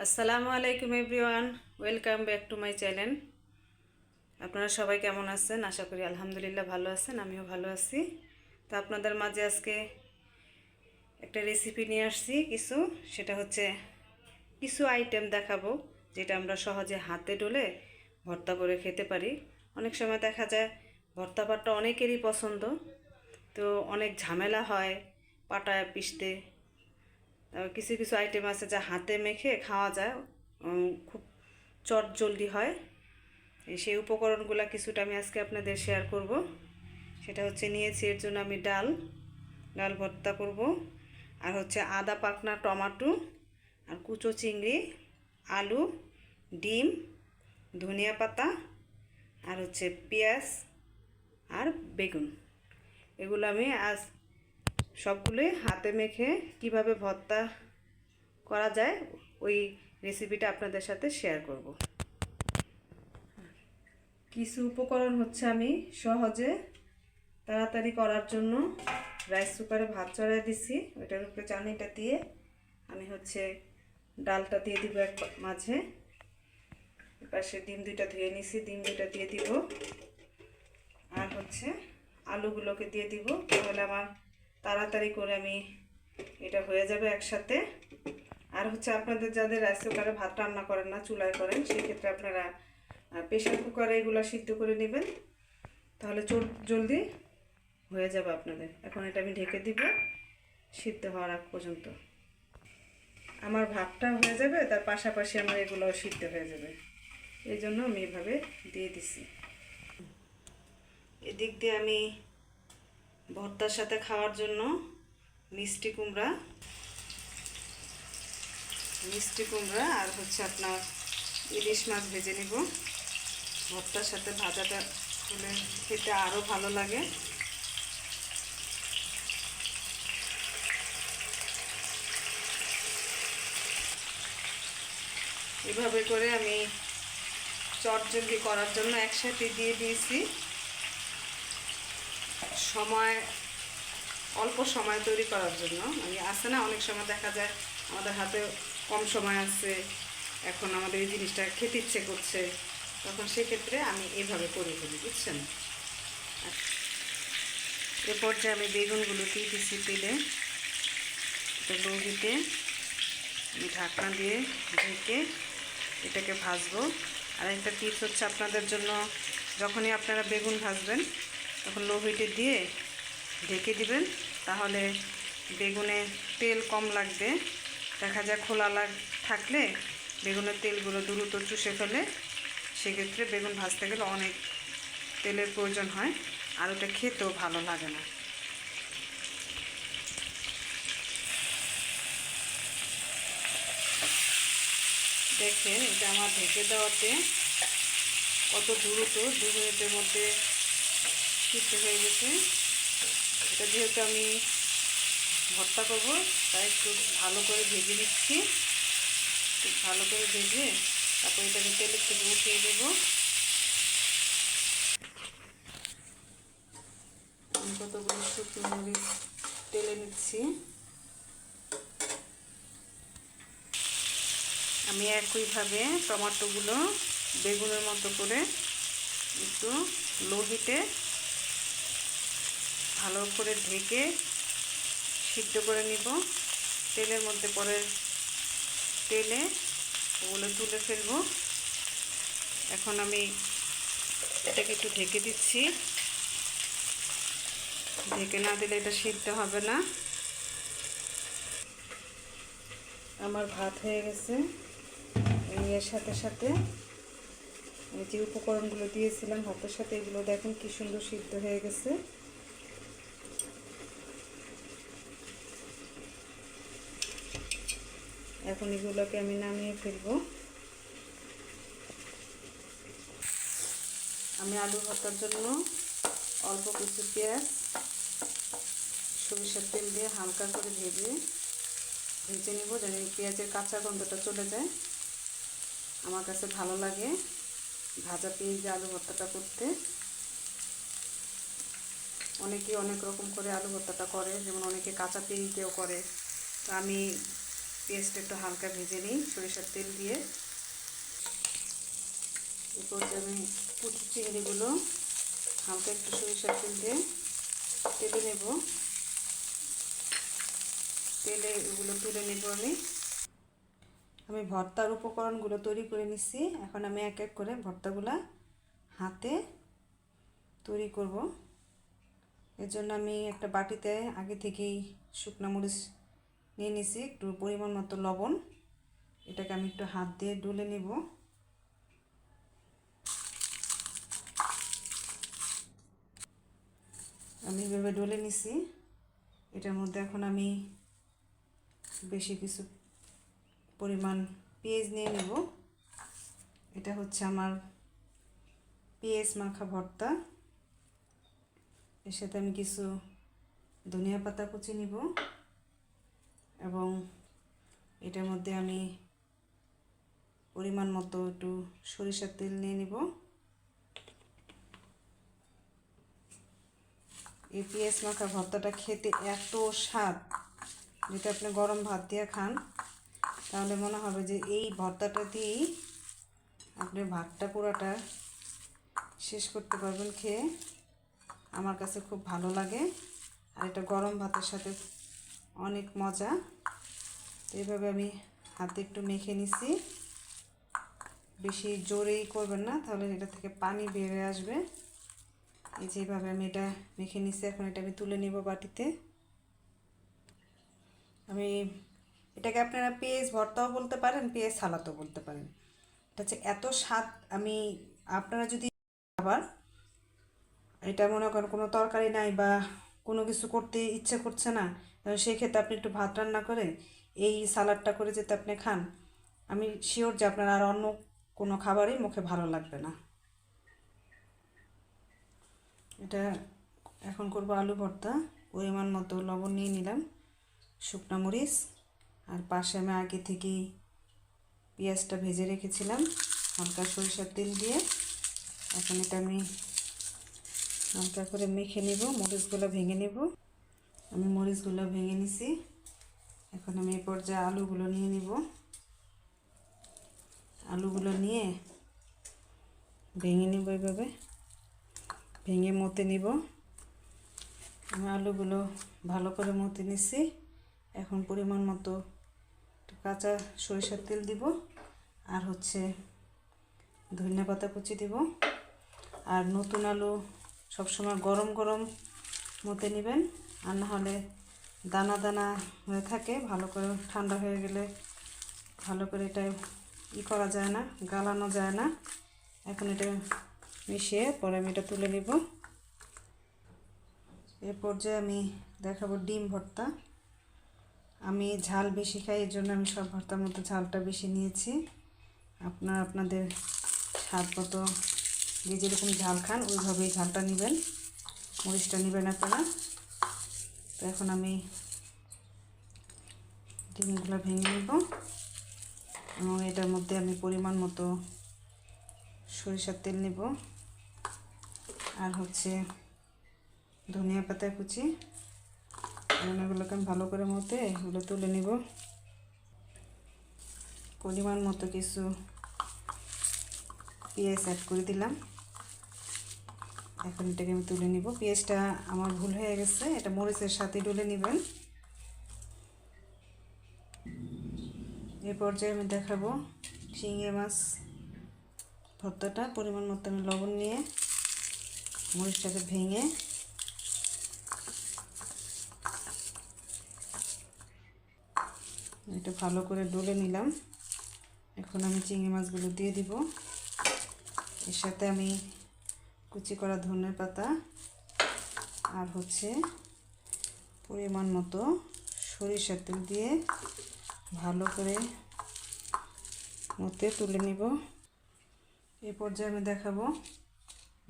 আসসালামু আলাইকুম everyone, welcome back to my channel. আপনারা সবাই কেমন আছেন? আশা করি আলহামদুলিল্লাহ ভালো আছেন, আমিও ভালো আছি। তো আপনাদের মাঝে আজকে একটা রেসিপি নিয়ে আসছি সেটা হচ্ছে কিছু আইটেম দেখাবো যেটা আমরা সহজে হাতে ডলে ভর্তা করে খেতে পারি। অনেক সময় দেখা যায় ভর্তা পাটটা অনেকেরই পছন্দ, তো অনেক ঝামেলা হয় পাটায় পিষতে। কিছু কিছু আইটেম আছে যা হাতে মেখে খাওয়া যায়, খুব চটজলদি হয়। সেই উপকরণগুলো কিছুটা আমি আজকে আপনাদের শেয়ার করব। সেটা হচ্ছে নিয়েছি এর জন্য আমি ডাল ডাল ভর্তা করব, আর হচ্ছে আদা পাকনা টমাটো, আর কুচো চিংড়ি, আলু, ডিম, ধনিয়া পাতা, আর হচ্ছে পেঁয়াজ আর বেগুন। এগুলো আমি আজ সবগুলোই হাতে মেখে কিভাবে ভর্তা করা যায় ওই রেসিপিটা আপনাদের সাথে শেয়ার করব। কিছু উপকরণ হচ্ছে আমি সহজে তাড়াতাড়ি করার জন্য রাইস কুকারে ভাত চড়াই দিছি, ওইটার উপরে চাটনিটা দিয়ে আমি হচ্ছে ডালটা দিয়ে দিব এক মাঝে। পাশে ডিম দুইটা ধুয়ে নিছি, ডিম দুইটা দিয়ে দিব, আর হচ্ছে আলুগুলোকে দিয়ে দিব। তাহলে আমার তাড়াতাড়ি করে আমি এটা হয়ে যাবে একসাথে। আর হচ্ছে আপনাদের যাদের রাইস কুকারে ভাত রান্না করেন না, চুলায় করেন, সেক্ষেত্রে আপনারা প্রেশার কুকারে এগুলো সিদ্ধ করে নেবেন, তাহলে জলদি হয়ে যাবে আপনাদের। এখন এটা আমি ঢেকে দিব সিদ্ধ হওয়ার আগ পর্যন্ত। আমার ভাতটা হয়ে যাবে, তার পাশাপাশি আমার এগুলোও সিদ্ধ হয়ে যাবে, এই জন্য আমি এভাবে দিয়ে দিছি। এদিক দিয়ে আমি ভর্তার সাথে খাওয়ার জন্য মিষ্টি কুমড়া আর হচ্ছে আপনার ইলিশ মাছ ভেজে নিব। ভর্তার সাথে ভাজাটা হলে খেতে আরও ভালো লাগে। এভাবে করে আমি চটজলদি করার জন্য একসাথে দিয়ে দিয়েছি। অল্প সময় তৈরি করার জন্য। আমি আসে না, অনেক সময় দেখা যায় আমাদের হাতে কম সময় আছে, এখন আমাদের এই জিনিসটা খেতে ইচ্ছে করছে, তখন সেক্ষেত্রে আমি এভাবে করে ফেলি, বুঝছেন। এরপর যে আমি বেগুনগুলো দিয়ে দিচ্ছি তেলে, লো হিটে আমি ঢাকনা দিয়ে ঢেকে এটাকে ভাজবো। আর একটা টিপস হচ্ছে আপনাদের জন্য, যখনই আপনারা বেগুন ভাজবেন তখন লো হিটে দিয়ে ঢেকে দিবেন, তাহলে বেগুনে তেল কম লাগবে। দেখা যায় খোলা থাকলে বেগুনের তেলগুলো দ্রুত চুষে ফেলে, সেক্ষেত্রে বেগুন ভাজতে গেলে অনেক তেলের প্রয়োজন হয়, আর ওটা খেতেও ভালো লাগে না। দেখেন এটা আমার ঢেকে দেওয়াতে কত দ্রুত 2 মিনিটের মধ্যে সিদ্ধ হয়ে গেছে। এটা যেহেতু আমি ভর্তা করবো, তাই একটু ভালো করে ভেজে নিচ্ছি। খুব ভালো করে ভেজে তারপর এটাকে তেলের থেকে উঠিয়ে দেব। আমি কতগুলো শুকনো মরিচ তেলে নিচ্ছি। আমি একইভাবে টমেটোগুলো বেগুনের মতো করে একটু লো হিটে ভালো করে ঢেকে সিদ্ধ করে নিব। তেলের মধ্যে পরে তেলে ওগুলো তুলে ফেলবো। এখন আমি এটাকে একটু ঢেকে দিচ্ছি, ঢেকে না দিলে এটা সিদ্ধ হবে না। আমার ভাত হয়ে গেছে। এর সাথে সাথে আমি যে উপকরণগুলো দিয়েছিলাম ভাতের সাথে, এগুলো দেখুন কি সুন্দর সিদ্ধ হয়ে গেছে। এখন এগুলোকে আমি নামিয়ে ফেলবো। আমি আলু ভর্তার জন্য অল্প কিছু পেঁয়াজ সরিষার তেল দিয়ে হালকা করে ভেজে নিব, যেন পেঁয়াজের কাঁচা গন্ধটা চলে যায়। আমার কাছে ভালো লাগে ভাজা পেঁয়াজ দিয়ে আলু ভর্তাটা করতে। অনেকেই অনেক রকম করে আলু ভর্তাটা করে, যেমন অনেকে কাঁচা পেঁয়াজ দিয়েও করে। তো আমি পেঁয়াজটা একটু হালকা ভেজে নিই সরিষার তেল দিয়ে। এরপর আমি কুচি চিংড়িগুলো হালকা একটু সরিষার তেল দিয়ে তেলে নেব। তেলে এগুলো তুলে নেব। আমি ভর্তার উপকরণগুলো তৈরি করে নিচ্ছি। এখন আমি এক এক করে ভর্তাগুলো হাতে তৈরি করব। এর জন্য আমি একটা বাটিতে আগে থেকেই শুকনো মরিচ নিয়ে নিছি, একটু পরিমাণ মতো লবণ। এটাকে আমি একটু হাত দিয়ে ডলে নেব। আমি এভাবে ডলে নিছি। এটার মধ্যে এখন আমি বেশি কিছু পরিমাণ পেঁয়াজ নিয়ে নেব। এটা হচ্ছে আমার পেঁয়াজ মাখা ভর্তা। এর সাথে আমি কিছু ধনিয়া পাতা কুচি নিব এবং এটার মধ্যে আমি পরিমাণ মতো একটু সরিষার তেল নিয়ে নিব। এই পেঁয়াজ মাখা ভর্তাটা খেতে এত স্বাদ, যেটা আপনি গরম ভাত দিয়ে খান তাহলে মনে হবে যে এই ভর্তাটা দিয়েই আপনি ভাতটা পুরোটা শেষ করতে পারবেন খেয়ে। আমার কাছে খুব ভালো লাগে আর এটা গরম ভাতের সাথে অনেক মজা। তো এইভাবে আমি হাতে একটু মেখে নিছি। বেশি জোরেই করবেন না, তাহলে এটা থেকে পানি বেরিয়ে আসবে। এই যেভাবে আমি এটা মেখে নিছি, এখন এটা আমি তুলে নিব বাটিতে। আমি এটাকে আপনারা পেঁয়াজ ভর্তাও বলতে পারেন, পেঁয়াজ সালাদও বলতে পারেন। এটা হচ্ছে এত স্বাদ। আমি আপনারা যদি আবার এটা মনে করেন কোনো তরকারি নাই বা কোনো কিছু করতে ইচ্ছে করছে না, সেই ক্ষেত্রে আপনি একটু ভাত রান্না করে এই সালাডটা করে যেতে আপনি খান, আমি শিওর যে আপনার আর অন্য কোনো খাবারই মুখে ভালো লাগবে না। এটা এখন করব আলু ভর্তা। পরিমাণ মতো লবণ নিয়ে নিলাম, শুকনো মরিচ, আর পাশে আমি আগে থেকেই পেঁয়াজটা ভেজে রেখেছিলাম হালকা সরিষার তেল দিয়ে। এখন এটা আমি হালকা করে মেখে নেব, মরিচগুলো ভেঙে নেব। আমি মরিচগুলো ভেঙে নিছি। এখন আমি এই পর্যায়ে আলুগুলো নিয়ে নিব। আলুগুলো নিয়ে ভেঙে নিব, এইভাবে ভেঙে মতে নিব। আমি আলুগুলো ভালো করে মতে নিছি। এখন পরিমাণ মতো কাঁচা সরিষার তেল দিব, আর হচ্ছে ধনিয়া পাতা কুচি দিব। আর নতুন আলু সবসময় গরম গরম মতে নেবেন, আর না হলে দানা দানা হয়ে থাকে। ভালো করে ঠান্ডা হয়ে গেলে ভালো করে এটা করা যায় না, গালানো যায় না। এখন এটা মিশিয়ে পরে আমি এটা তুলে নিব। এর পর্যায়ে আমি দেখাবো ডিম ভর্তা। আমি ঝাল বেশি খাই, এর জন্য আমি সব ভর্তার মধ্যে ঝালটা বেশি নিয়েছি। আপনারা আপনাদের স্বাদ মতো যে যেরকম ঝাল খান ওইভাবেই ঝালটা নেবেন, মরিচটা নেবেন আপনারা। তো এখন আমি ডিমগুলো ভেঙে নেব এবং এটার মধ্যে আমি পরিমাণ মতো সরিষার তেল নেব, আর হচ্ছে ধনিয়া পাতা কুচি। এগুলোকে আমি ভালো করে মতে এগুলো তুলে নিব। পরিমাণ মতো কিছু পেঁয়াজ অ্যাড করে দিলাম। এখন এটাকে আমি তুলে নিব। পেঁয়াজটা আমার ভুল হয়ে গেছে, এটা মরিচের সাথে ডলে নেবেন। এই পর্যায়ে আমি দেখাবো শিঙি মাছ ভর্তাটা। পরিমাণ মতো আমি লবণ নিয়ে মরিচটাকে ভেঙে এটা ভালো করে ডলে নিলাম। এখন আমি চিংড়ি মাছগুলো দিয়ে দিব। এর সাথে আমি কুচি করা ধনে পাতা আর হচ্ছে পরিমাণ মতো সরিষার তেল দিয়ে ভালো করে মতে তুলে নিব। এই পর্যায়ে আমি দেখাবো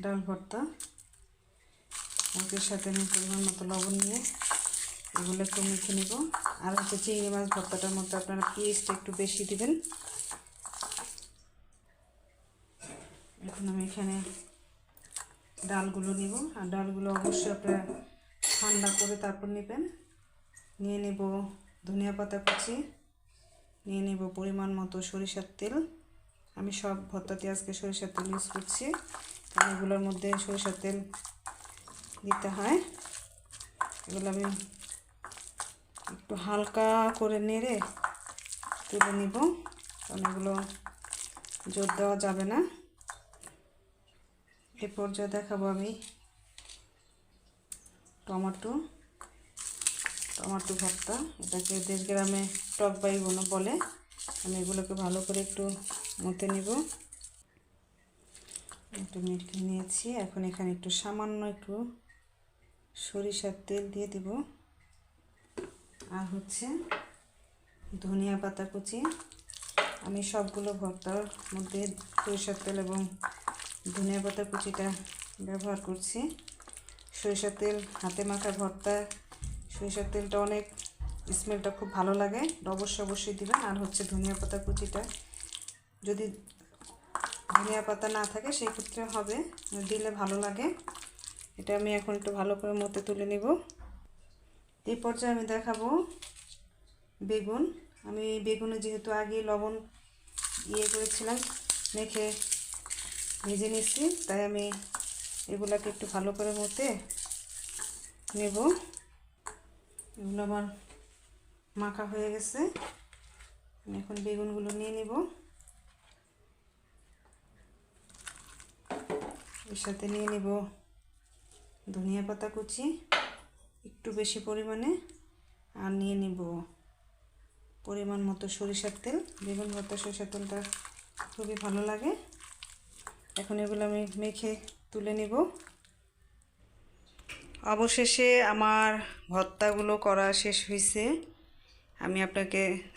ডাল ভর্তা। ওর সাথে আমি পরিমাণ মতো লবণ নিয়ে এগুলো একটু মেখে নেব। আর হচ্ছে চিংড়ি মাছ ভর্তাটার মধ্যে আপনারা পেঁয়াজটা একটু বেশি দিবেন। এখন আমি এখানে ডালগুলো নিব, আর ডালগুলো অবশ্যই আপনারা ঠান্ডা করে তারপর নেবেন। নিয়ে নেব ধনিয়া পাতা কুচি, নিয়ে নেব পরিমাণ মতো সরিষার তেল। আমি সব ভর্তাতে আজকে সরিষার তেল ইউজ করছি, কারণ এগুলোর মধ্যে সরিষার তেল দিতে হয়। এগুলো আমি একটু হালকা করে নেড়ে তুলে নিব, কারণ এগুলো জোর দেওয়া যাবে না। এ পর্যায়ে দেখাবো আমি টমেটো ভর্তা, এটাকে 1.5 গ্রামে টক বাইগুলো বলে। আমি এগুলোকে ভালো করে একটু মতে নিব। একটু মেখে নিয়েছি। এখন এখানে একটু সামান্য একটু সরিষার তেল দিয়ে দিব, আর হচ্ছে ধনিয়া পাতা কুচি। আমি সবগুলো ভর্তার মধ্যে সরিষার তেল এবং ধনিয়া পাতা কুচিটা ব্যবহার করছি। সরিষার তেল হাতে মাখা ভর্তা, সরিষার তেলটা অনেক স্মেলটা খুব ভালো লাগে, অবশ্যই দিবেন। আর হচ্ছে ধনিয়া পাতা কুচিটা, যদি ধনিয়া পাতা না থাকে সেই ক্ষেত্রে হবে, দিলে ভালো লাগে। এটা আমি এখন একটু ভালো করে মতে তুলে নিব। এই পর্যায়ে আমি দেখাবো বেগুন। আমি বেগুনে যেহেতু আগে লবণ করেছিলাম, মেখে ভেজে নিচ্ছি, তাই আমি এগুলাকে একটু ভালো করে মতে নেব। এগুলো আমার মাখা হয়ে গেছে। আমি এখন বেগুনগুলো নিয়ে নিব। এর সাথে নিয়ে নিব ধনিয়া পাতা কুচি একটু বেশি পরিমাণে, আর নিয়ে নিব পরিমাণ মতো সরিষার তেল। বেগুন ভর্তা সরিষার তেলটা খুবই ভালো লাগে। এখন এগুলো আমি মেখে তুলে নিব। অবশেষে আমার ভর্তাগুলো করা শেষ হয়েছে। আমি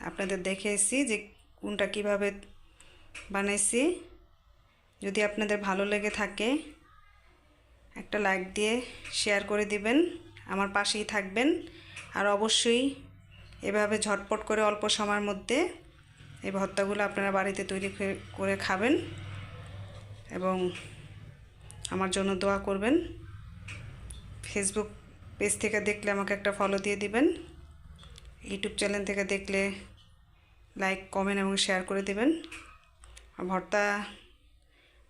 আপনাদের দেখিয়েছি যে কোনটা কিভাবে বানাইছি। যদি আপনাদের ভালো লেগে থাকে একটা লাইক দিয়ে শেয়ার করে দিবেন, আমার পাশেই থাকবেন। আর অবশ্যই এভাবে ঝটপট করে অল্প সময়ের মধ্যে এই ভর্তাগুলো আপনারা বাড়িতে তৈরি করে খাবেন এবং আমার জন্য দোয়া করবেন। ফেসবুক পেজ থেকে দেখলে আমাকে একটা ফলো দিয়ে দিবেন। ইউটিউব চ্যানেল থেকে দেখলে লাইক, কমেন্ট এবং শেয়ার করে দিবেন। ভর্তা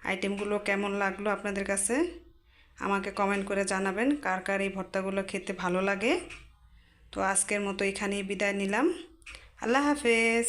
আইটেমগুলো কেমন লাগলো আপনাদের কাছে আমাকে কমেন্ট করে জানাবেন, কার কার এই ভর্তাগুলো খেতে ভালো লাগে। তো আজকের মতো এখানেই বিদায় নিলাম। আল্লাহ হাফেজ।